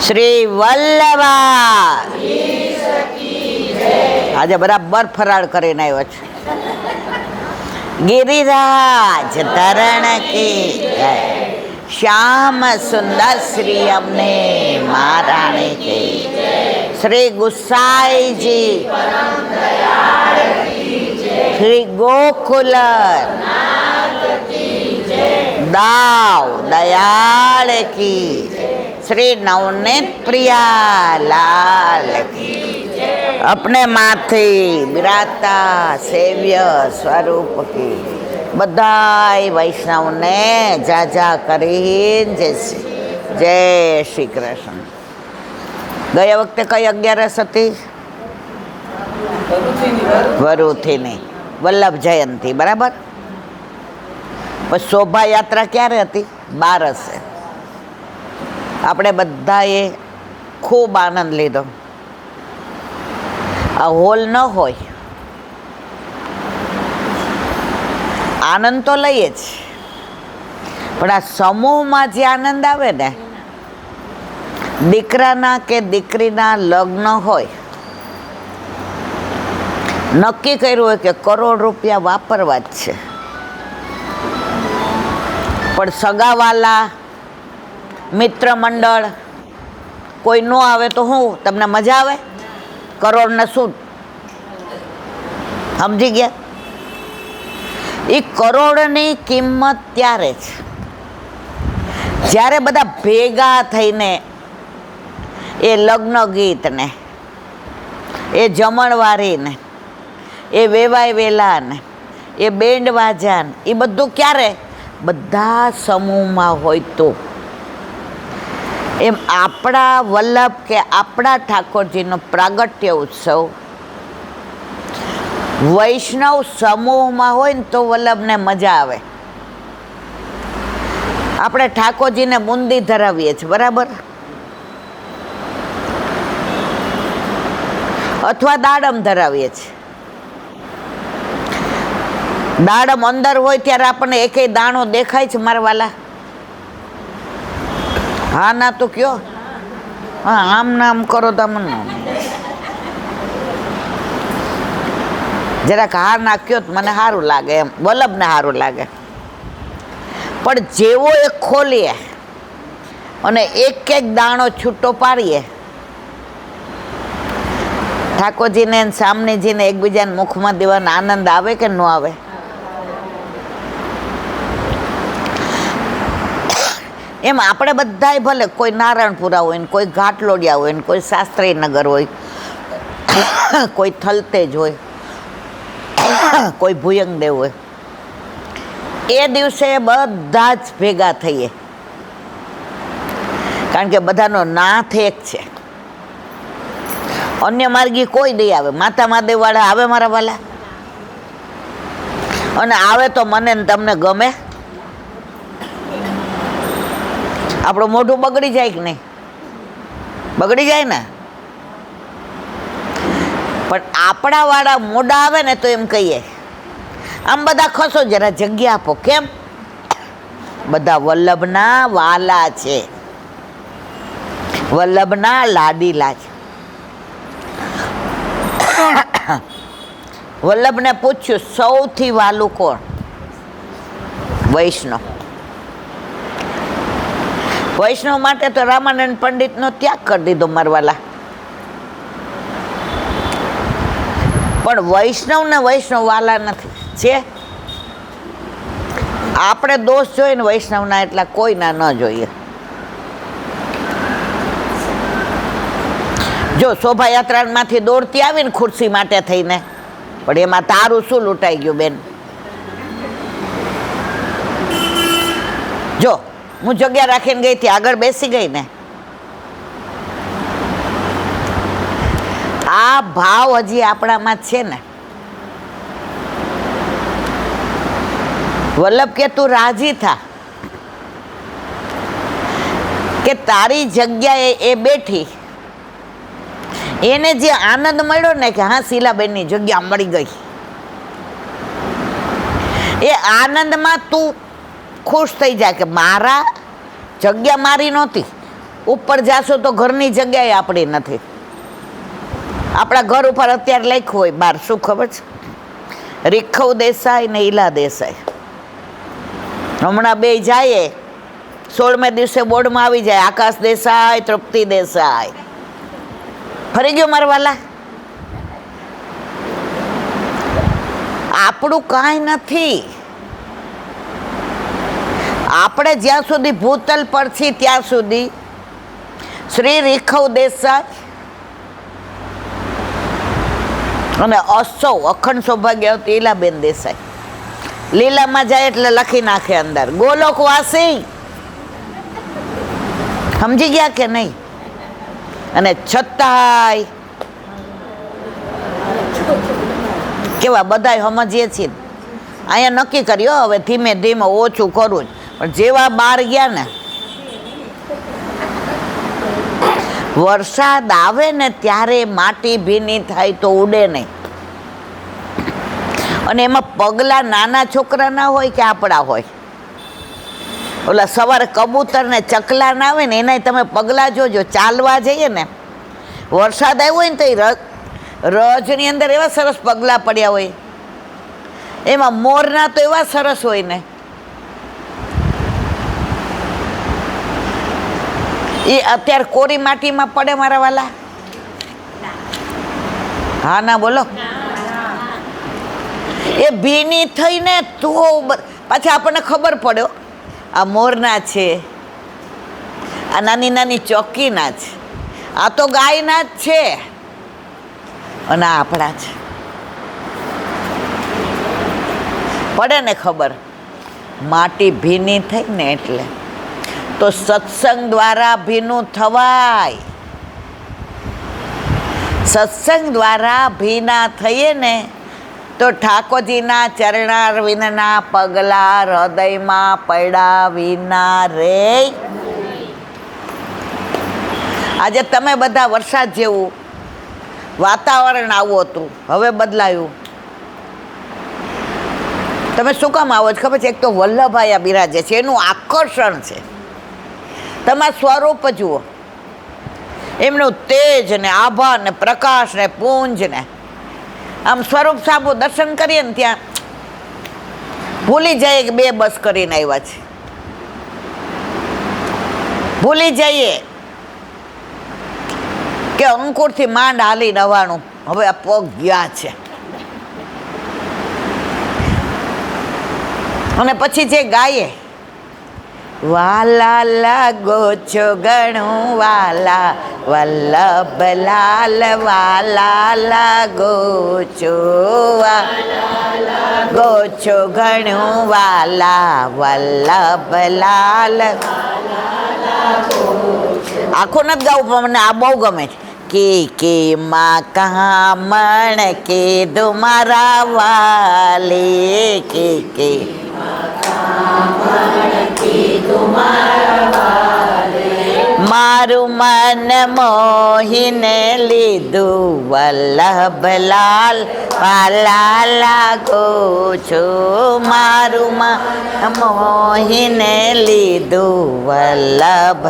શ્રી વલ્લભા આજે બરાબર ફરાળ કરીને આવ્યો છે. ગિરિરાજ ધરણ કી જય, શ્યામ સુંદર શ્રી અમને મહારાણી કી, શ્રી ગુસાઈજી, શ્રી ગોકુલ દાવ દયાળ કી, श्री नवनीत प्रिया लाल की, अपने माथे बिराता सेव्य स्वरूप की बधाई वैष्णव ने जाजा करीन जय श्री कृष्ण. गया वखते कई 11 હતી? વરુથીની વલ્લભ જયંતી, બરાબર. પછી શોભાયાત્રા ક્યારે હતી? 12. આપણે બધાએ ખૂબ આનંદ લીધો. આ હોલ ન હોય આનંદ તો લઈએ જ, પણ આ સમૂહમાં જે આનંદ આવે ને, દીકરાના કે દીકરીના લગ્ન હોય, નક્કી કર્યું હોય કે કરોડ રૂપિયા વાપરવા જ છે, પણ સગાવાલા મિત્ર મંડળ કોઈ ન આવે તો હું તમને મજા આવે? કરોડને શું સમજી ગયા? એ કરોડની કિંમત ત્યારે જ જ્યારે બધા ભેગા થઈને એ લગ્ન ગીતને, એ જમણવારીને, એ વેવાય વેલાને, એ બેન્ડ વાજાને, એ બધું ક્યારે? બધા સમૂહમાં હોય તો. એમ આપણા વલ્લભ કે આપણા ઠાકોરજીનો પ્રાગટ્ય ઉત્સવ વૈષ્ણવ સમૂહમાં હોય ને તો વલ્લભને મજા આવે. આપણે ઠાકોરજીને બુંદી ધરાવીએ છીએ, બરાબર, અથવા દાડમ ધરાવીએ છીએ. દાડમ અંદર હોય ત્યારે આપણને એકેય દાણો દેખાય છે મારા વાલા? હા ના તો કયો. હા, આમ નામ કરો તમને જરાક હા ના કયો તો મને સારું લાગે, એમ વલ્લભને સારું લાગે. પણ જેવો એક ખોલીએ અને એક એક દાણો છૂટો પાડીએ, ઠાકોરજીને સામનેજીને એકબીજાને મુખમાં દેવાનો આનંદ આવે કે ન આવે? એમ આપણે બધાય ભલે કોઈ નારાયણપુરા હોય ને, કોઈ ઘાટલોડિયા હોય ને, કોઈ શાસ્ત્રીનગર હોય, કોઈ થલતેજ હોય, કોઈ ભુયંગદેવ હોય, એ દિવસે બધા જ ભેગા થઈએ, કારણ કે બધાનો નાથ એક છે. અન્ય માર્ગી કોઈ નહીં આવે. માતા મહાદેવ વાળા આવે મારા વાલા, અને આવે તો મને ને તમને ગમે? આપણું મોઢું બગડી જાય કે નહીં? બગડી જાય ને. પણ આપણા વાળા મોઢા આવે ને તો એમ કહીએ, આમ બધા ખસો, જરા જગ્યા આપો. કેમ? બધા વલ્લભના વાલા છે, વલ્લભના લાડીલા છે. વલ્લભને પૂછ્યું સૌથી વાલું કોણ? વૈષ્ણવ. વૈષ્ણવ માટે તો રામાનંદ પંડિતનો ત્યાગ કરી દીધો મારવાલા. પણ વૈષ્ણવને વૈષ્ણવ વાલા નથી. છે આપણે દોષ જોઈએ ને વૈષ્ણવના, એટલા કોઈના ન જોઈએ. જો શોભાયાત્રામાંથી દોડતી આવીને ખુરશી માટે થઈને, પણ એમાં તારું શું લૂંટાઈ ગયું બેન? જો હું જગ્યા રાખીને ગઈ હતી, આગળ બેસી ગઈ ને, આ ભાવ હજી આપણામાં છે ને. વલ્લભ કે તું રાજી થા કે તારી જગ્યાએ એ બેઠી, એને જે આનંદ મળ્યો ને કે હા શીલાબેનની જગ્યા મળી ગઈ, એ આનંદમાં તું ખુશ થઈ જાય કે મારા જગ્યા મારી નહોતી, ઉપર જાશો તો ઘરની જગ્યાએ આપણી નથી. આપણા ઘર ઉપર અત્યારે લખ્યું હોય બાર, શું ખબર છે? રીખવ દેસાઈ ને ઈલા દેસાઈ. હમણાં બે જાય 16મે દિવસે બોર્ડમાં આવી જાય, આકાશ દેસાઈ, તૃપ્તિ દેસાઈ. ફરી ગયો મારા વાલા. આપણું કાંઈ નથી. આપણે જ્યાં સુધી ભૂતલ પર છીએ ત્યાં સુધી શ્રી રીખવ દેસાઈ અને અસૌ અખંડ સૌભાગ્યવતી ઈલાબેન દેસાઈ. લીલામાં જાય એટલે લખી નાખે અંદર ગોલોકવાસી. સમજી ગયા કે નહીં? અને છતાંય કેવા બધાય સમજીએ છીએ. અહીંયા નક્કી કર્યો હવે ધીમે ધીમે ઓછું કરું જ, પણ જેવા બહાર ગયા ને, વરસાદ આવે ને ત્યારે માટી ભીની થાય તો ઉડે નહીં. અને એમાં પગલા નાના છોકરાના હોય કે આપણા હોય. ઓલા સવારે કબૂતર ને ચકલા ના આવે ને એના તમે પગલા જોજો. ચાલવા જઈએ ને વરસાદ આવ્યો હોય ને તો રજની અંદર એવા સરસ પગલા પડ્યા હોય. એમાં મોરના તો એવા સરસ હોય ને, એ અત્યારે કોરી માટીમાં પડે મારા વાલા? હા ના બોલો. એ ભીની થઈને તો પાછા આપણને ખબર પડ્યો આ મોરના છે, આ નાની નાની ચોકીના છે, આ તો ગાયના જ છે, અને આ આપણા છે. પડે ને ખબર. માટી ભીની થઈ ને એટલે તો સત્સંગ દ્વારા ભીનું થવાય. સત્સંગ દ્વારા ભીના થઈએ ને તો ઠાકોરજીના ચરણારવિંદના પગલા હૃદયમાં પડ્યા વિના રે. આજે તમે બધા વરસાદ જેવું વાતાવરણ આવું હતું, હવે બદલાયું. તમે શું કામ આવો છો ખબર છે? એક તો વલ્લભભાઈ આ બિરાજે છે, એનું આકર્ષણ છે. તમારું સ્વરૂપ જુઓ, એમનું તેજ ને આભા ને પ્રકાશ ને પુંજ ને આમ સ્વરૂપ સાબુ દર્શન કરીએ ને ત્યાં ભૂલી જઈએ કે 2 બસ કરીને આવ્યા છે. ભૂલી જઈએ કે અંકુરથી માંડ હાલી નવાણું, હવે આ પગ ગયા છે. અને પછી જે ગાયે વાલા લાગો છો ઘણું વાલા, વલ્લભલાલ વાલા લાગો છો, લાગો છો ઘણું વાલા, વલ્લભલાલ. આખું નથી ગાવું પણ મને આ બહુ ગમે છે. કે માં કામણ કે મારા વાલે, કે મારું મન મોહીને લીધું, વલ્લભલાલ વાલા લાગો છો, મારું મન મોહીને લીધું, વલ્લભ.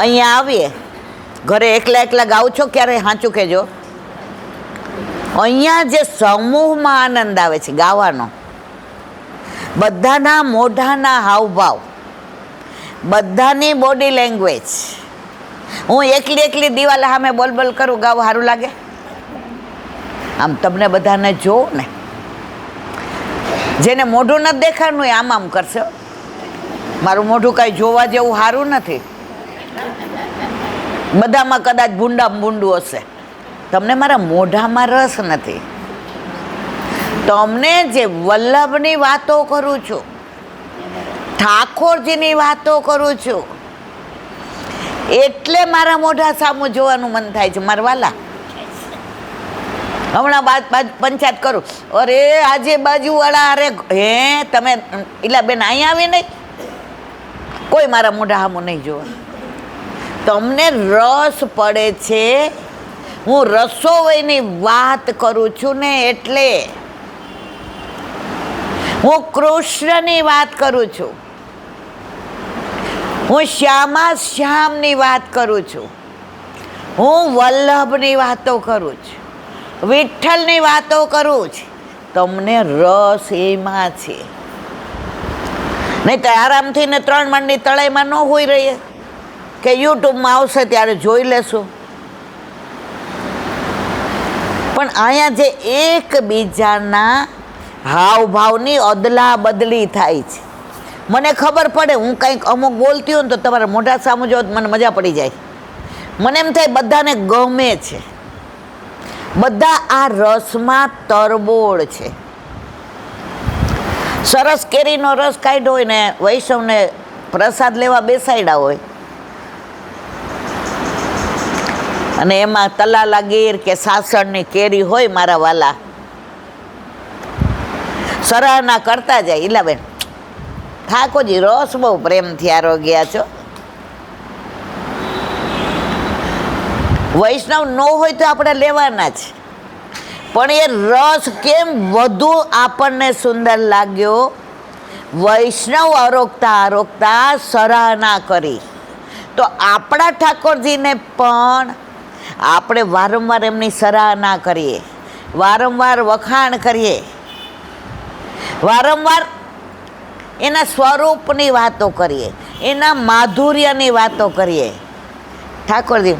અહીંયા આવીએ ઘરે એકલા એકલા ગાઉં છો ક્યારે? સાચું કહેજો. અહીંયા જે સમૂહમાં આનંદ આવે છે ગાવાનો, બધાના મોઢાના હાવભાવ, બધાની બોડી લેંગ્વેજ. હું એકલી એકલી દિવાલ સામે બોલ બોલ કરું, ગાવું સારું લાગે? આમ તમને બધાને જોઉં ને, જેને મોઢું નથી દેખાડનું એ આમ આમ કરશે. મારું મોઢું કાંઈ જોવા જેવું સારું નથી. બધામાં કદાચ ભૂંડું હશે. તમને મારા મોઢામાં રસ નથી. તમને જે વલ્લભની વાતો કરું છું, ઠાકોરજીની વાતો કરું છું, એટલે મારા મોઢા સામું જોવાનું મન થાય છે મારા વાલા. હમણાં પંચાયત કરું, અરે આજે બાજુવાળા, અરે હે તમે ઈલાબેન અહીંયા આવી નહીં, કોઈ મારા મોઢા સામું નહીં જોવા. તમને રસ પડે છે. હું રસોઈની વાત કરું છું ને, એટલે હું કૃષ્ણની વાત કરું છું. હું શ્યામા શ્યામની વાત કરું છું, હું વલ્લભની વાતો કરું છું, વિઠ્ઠલની વાતો કરું છું. તમને રસ એમાં છે. નહીં તો આરામથી ને 3 માળની તળાઈમાં ન હોઈ રહીએ કે યુટ્યુબમાં આવશે ત્યારે જોઈ લેશું. પણ અહીંયા જે એકબીજાના હાવભાવની અદલા બદલી થાય છે. મને ખબર પડે, હું કંઈક અમુક બોલતી હોય ને તો તમારા મોઢા સામુ જો મને મજા પડી જાય. મને એમ થાય બધાને ગમે છે, બધા આ રસમાં તરબોળ છે. સરસ કેરીનો રસ કાઢ્યો હોય ને વૈષ્ણવને પ્રસાદ લેવા બેસાડ્યા હોય અને એમાં તલાલા ગીર કે સાસણની કેરી હોય, મારા વાલા સરાહના કરતા જાય, ઈલાબેન ઠાકોરજી રસ બહુ પ્રેમથી આરોગ્યા છો. વૈષ્ણવ ન હોય તો આપણે લેવાના જ, પણ એ રસ કેમ વધુ આપણને સુંદર લાગ્યો. વૈષ્ણવ આરોગતા આરોગતા સરાહના કરી તો આપણા ઠાકોરજીને પણ આપણે વારંવાર એમની સરાહના કરીએ, વારંવાર વખાણ કરીએ, વારંવાર એના સ્વરૂપની વાતો કરીએ, એના માધુર્યની વાતો કરીએ. ઠાકોરજી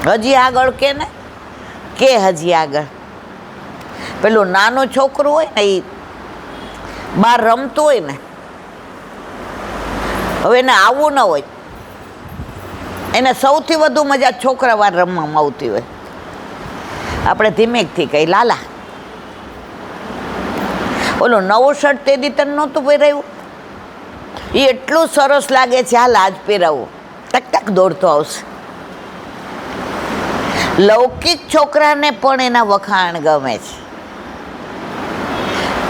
હજી આગળ કે ને કે હજી આગળ. પેલું નાનું છોકરું હોય ને, એ બહાર રમતું હોય ને, હવે એને આવવું ન હોય, એને સૌથી વધુ મજા છોકરા વાર રમવામાં આવતી હોય. આપણે ધીમેકથી કહી, લાલા ઓલું નવું શર્ટ તે દી તને નહોતું પહેરાયું, એ એટલું સરસ લાગે છે, હાલ આજ પહેરાવું. ટક ટક દોડતો આવશે. લૌકિક છોકરાને પણ એના વખાણ ગમે છે,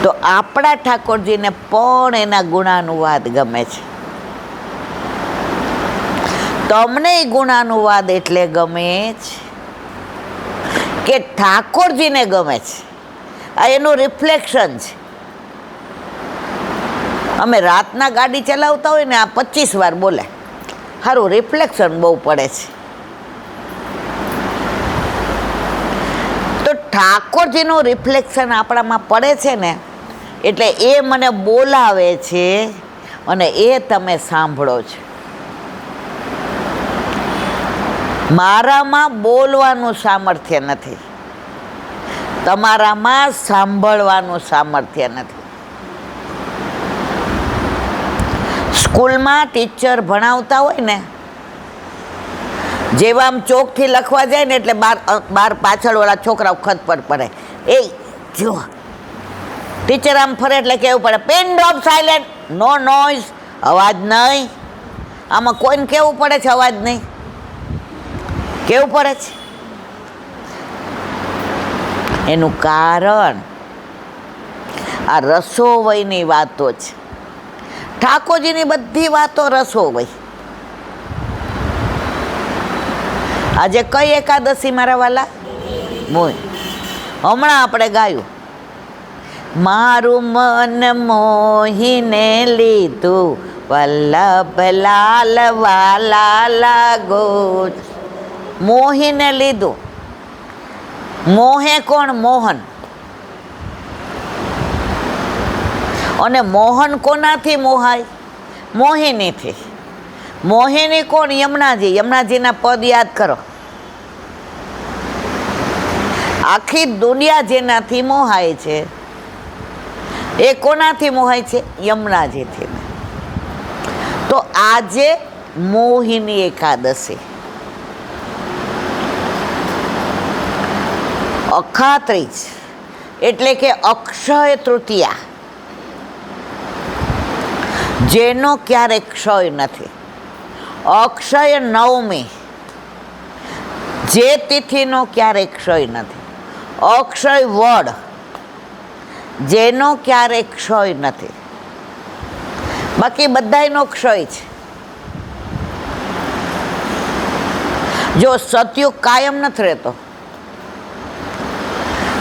તો આપણા ઠાકોરજીને પણ એના ગુણાનુવાદ ગમે છે. તમને ગુણાનુવાદ એટલે ગમે છે કે ઠાકોરજીને ગમે છે? આ એનું રિફ્લેક્શન છે. અમે રાતના ગાડી ચલાવતા હોય ને, આ 25 વાર બોલે, સારું રિફ્લેક્શન બહુ પડે છે. તો ઠાકોરજીનું રિફ્લેક્શન આપણામાં પડે છે ને, એટલે એ મને બોલાવે છે અને એ તમે સાંભળો છો. મારામાં બોલવાનું સામર્થ્ય નથી, તમારામાં સાંભળવાનું સામર્થ્ય નથી. સ્કૂલમાં ટીચર ભણાવતા હોય ને, જેવા આમ ચોકથી લખવા જાય ને એટલે બાર પાછળવાળા છોકરાઓ ખત પર પડે. એ જો ટીચર આમ ફરે એટલે કહેવું પડે, પેન ડ્રોપ સાયલેન્ટ, નો નોઇઝ, અવાજ નહીં. આમાં કોઈને કેવું પડે છે અવાજ નહીં? કેવું પડે છે? એનું કારણ આ રસોવયની વાતો છે. ઠાકોરજીની બધી વાતો રસોવય. આજે કઈ એકાદશી મારા વાલા? હમણાં આપણે ગાયું, મારું મન મોહીને લીધું, વલ્લભલાલ વાલા લાગો. મોહીને લીધું. મોહે કોણ? મોહન. અને મોહન કોનાથી મોહાય? મોહિનીથી. મોહિની કોણ? યમુનાજી. યમુનાજીના પદ યાદ કરો. આખી દુનિયા જેનાથી મોહાય છે એ કોનાથી મોહાય છે? યમુનાજીથી. તો આજે મોહિની એકાદશી, અખાત્રીજ એટલે કે અક્ષય તૃતીયા, જેનો ક્યારેય ક્ષય નથી. અક્ષય નવમી, જે તિથિનો ક્યારેય ક્ષય નથી. અક્ષય વડ, જેનો ક્યારેય ક્ષય નથી. બાકી બધાયનો ક્ષય છે. જો સતયુગ કાયમ નથી રહેતો,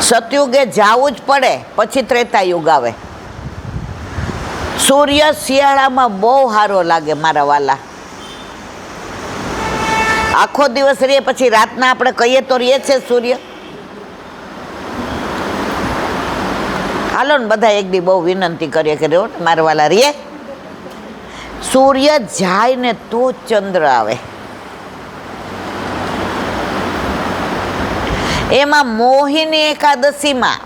સતયુગે જવું જ પડે, પછી ત્રેતાયુગ આવે. સૂર્ય શિયાળામાં બહુ સારો લાગે મારા વાલા. આખો દિવસ રે પછી રાતના આપણે કહીએ તો રે છે સૂર્ય. હાલો ને બધા એક દી બહુ વિનંતી કરીએ કે રેવો ને મારા વાલા રે. સૂર્ય જાય ને તો ચંદ્ર આવે. એમાં મોહિની એકાદશીમાં